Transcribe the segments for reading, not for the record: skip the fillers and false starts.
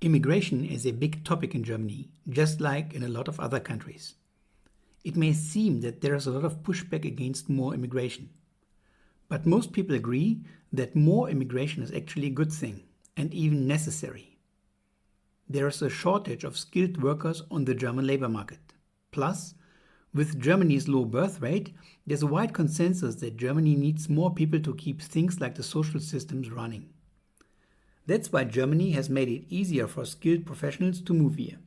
Immigration is a big topic in Germany, just like in a lot of other countries. It may seem that there is a lot of pushback against more immigration. But most people agree that more immigration is actually a good thing and even necessary. There is a shortage of skilled workers on the German labor market. Plus, with Germany's low birth rate, there's a wide consensus that Germany needs more people to keep things like the social systems running. That's why Germany has made it easier for skilled professionals to move here.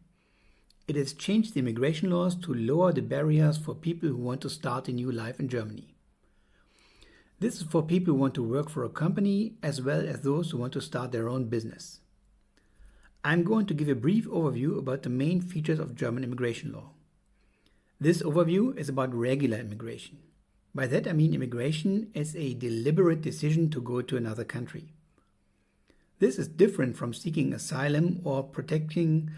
It has changed the immigration laws to lower the barriers for people who want to start a new life in Germany. This is for people who want to work for a company as well as those who want to start their own business. I'm going to give a brief overview about the main features of German immigration law. This overview is about regular immigration. By that I mean immigration as a deliberate decision to go to another country. This is different from seeking asylum or protection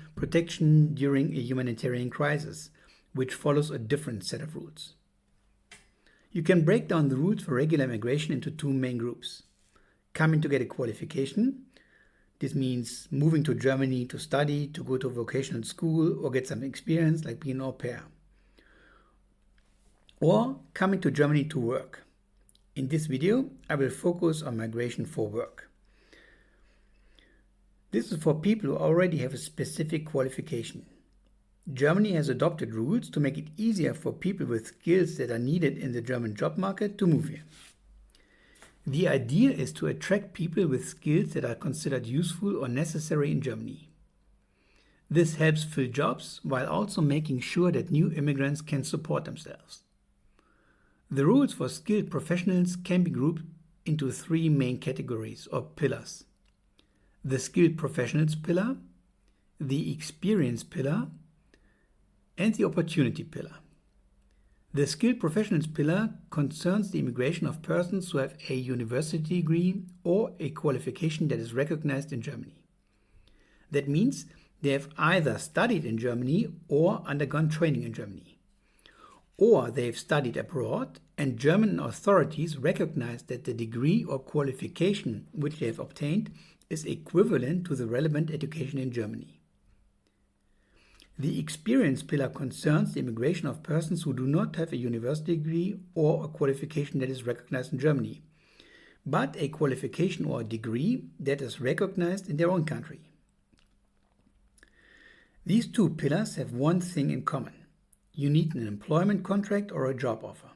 during a humanitarian crisis, which follows a different set of rules. You can break down the rules for regular immigration into two main groups. Coming to get a qualification. This means moving to Germany to study, to go to a vocational school or get some experience like being an au pair. Or coming to Germany to work. In this video, I will focus on migration for work. This is for people who already have a specific qualification. Germany has adopted rules to make it easier for people with skills that are needed in the German job market to move here. The idea is to attract people with skills that are considered useful or necessary in Germany. This helps fill jobs while also making sure that new immigrants can support themselves. The rules for skilled professionals can be grouped into three main categories or pillars: the skilled professionals pillar, the experience pillar, and the opportunity pillar. The skilled professionals pillar concerns the immigration of persons who have a university degree or a qualification that is recognized in Germany. That means they have either studied in Germany or undergone training in Germany. Or they have studied abroad and German authorities recognize that the degree or qualification which they have obtained is equivalent to the relevant education in Germany. The experience pillar concerns the immigration of persons who do not have a university degree or a qualification that is recognized in Germany, but a qualification or a degree that is recognized in their own country. These two pillars have one thing in common. You need an employment contract or a job offer.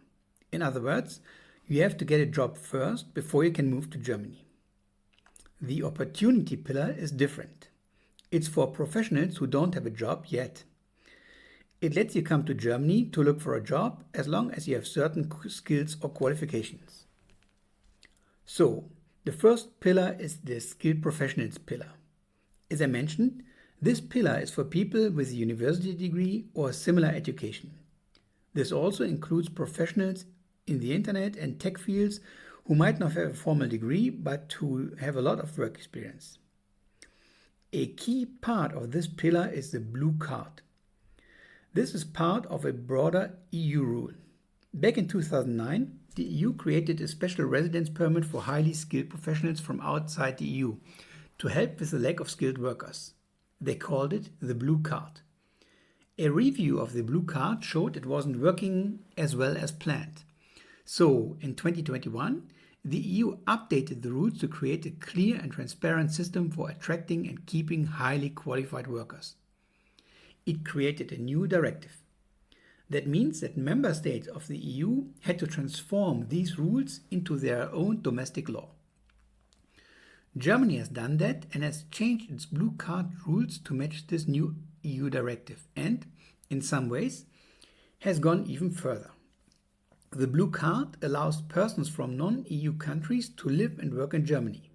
In other words, you have to get a job first before you can move to Germany. The opportunity pillar is different. It's for professionals who don't have a job yet. It lets you come to Germany to look for a job as long as you have certain skills or qualifications. So, the first pillar is the skilled professionals pillar. As I mentioned, this pillar is for people with a university degree or similar education. This also includes professionals in the internet and tech fields who might not have a formal degree but who have a lot of work experience. A key part of this pillar is the blue card. This is part of a broader EU rule. Back in 2009, the EU created a special residence permit for highly skilled professionals from outside the EU to help with the lack of skilled workers. They called it the blue card. A review of the blue card showed it wasn't working as well as planned. So, in 2021, the EU updated the rules to create a clear and transparent system for attracting and keeping highly qualified workers. It created a new directive. That means that member states of the EU had to transform these rules into their own domestic law. Germany has done that and has changed its blue card rules to match this new EU directive and, in some ways, has gone even further. The blue card allows persons from non-EU countries to live and work in Germany.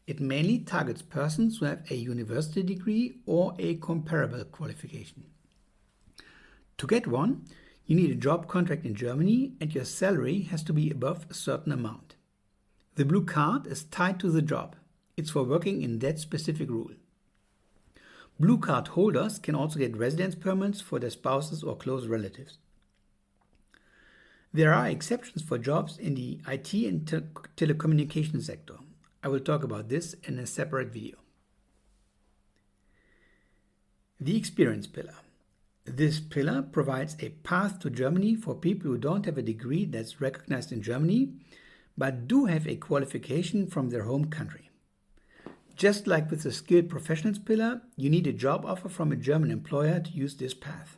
It mainly targets persons who have a university degree or a comparable qualification. To get one, you need a job contract in Germany and your salary has to be above a certain amount. The blue card is tied to the job. It's for working in that specific rule. Blue card holders can also get residence permits for their spouses or close relatives. There are exceptions for jobs in the IT and telecommunications sector. I will talk about this in a separate video. The experience pillar. This pillar provides a path to Germany for people who don't have a degree that's recognized in Germany, but do have a qualification from their home country. Just like with the skilled professionals pillar, you need a job offer from a German employer to use this path.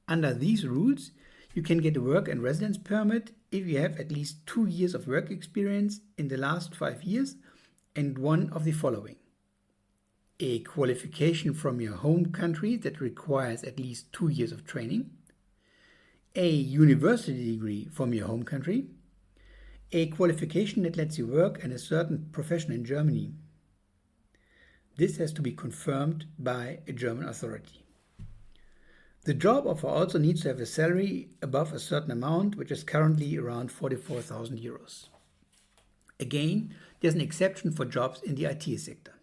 Under these rules, you can get a work and residence permit if you have at least 2 years of work experience in the last 5 years and one of the following: a qualification from your home country that requires at least 2 years of training, a university degree from your home country, a qualification that lets you work in a certain profession in Germany. This has to be confirmed by a German authority. The job offer also needs to have a salary above a certain amount, which is currently around 44,000 euros. Again, there's an exception for jobs in the IT sector.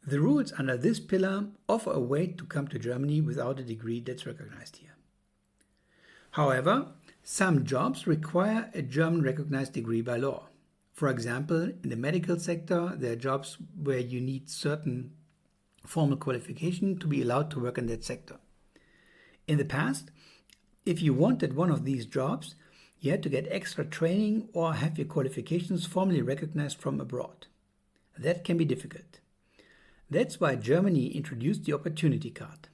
The rules under this pillar offer a way to come to Germany without a degree that's recognized here. However, some jobs require a German recognized degree by law. For example, in the medical sector, there are jobs where you need certain formal qualification to be allowed to work in that sector. In the past, if you wanted one of these jobs, you had to get extra training or have your qualifications formally recognized from abroad. That can be difficult. That's why Germany introduced the Opportunity Card.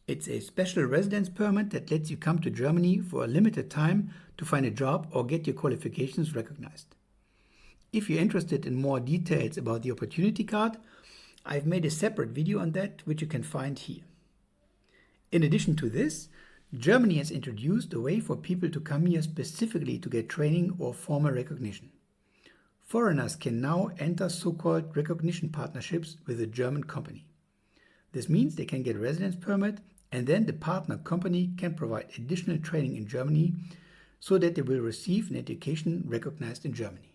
It's a special residence permit that lets you come to Germany for a limited time to find a job or get your qualifications recognized. If you're interested in more details about the Opportunity Card, I've made a separate video on that, which you can find here. In addition to this, Germany has introduced a way for people to come here specifically to get training or formal recognition. Foreigners can now enter so-called recognition partnerships with a German company. This means they can get a residence permit, and then the partner company can provide additional training in Germany so that they will receive an education recognized in Germany.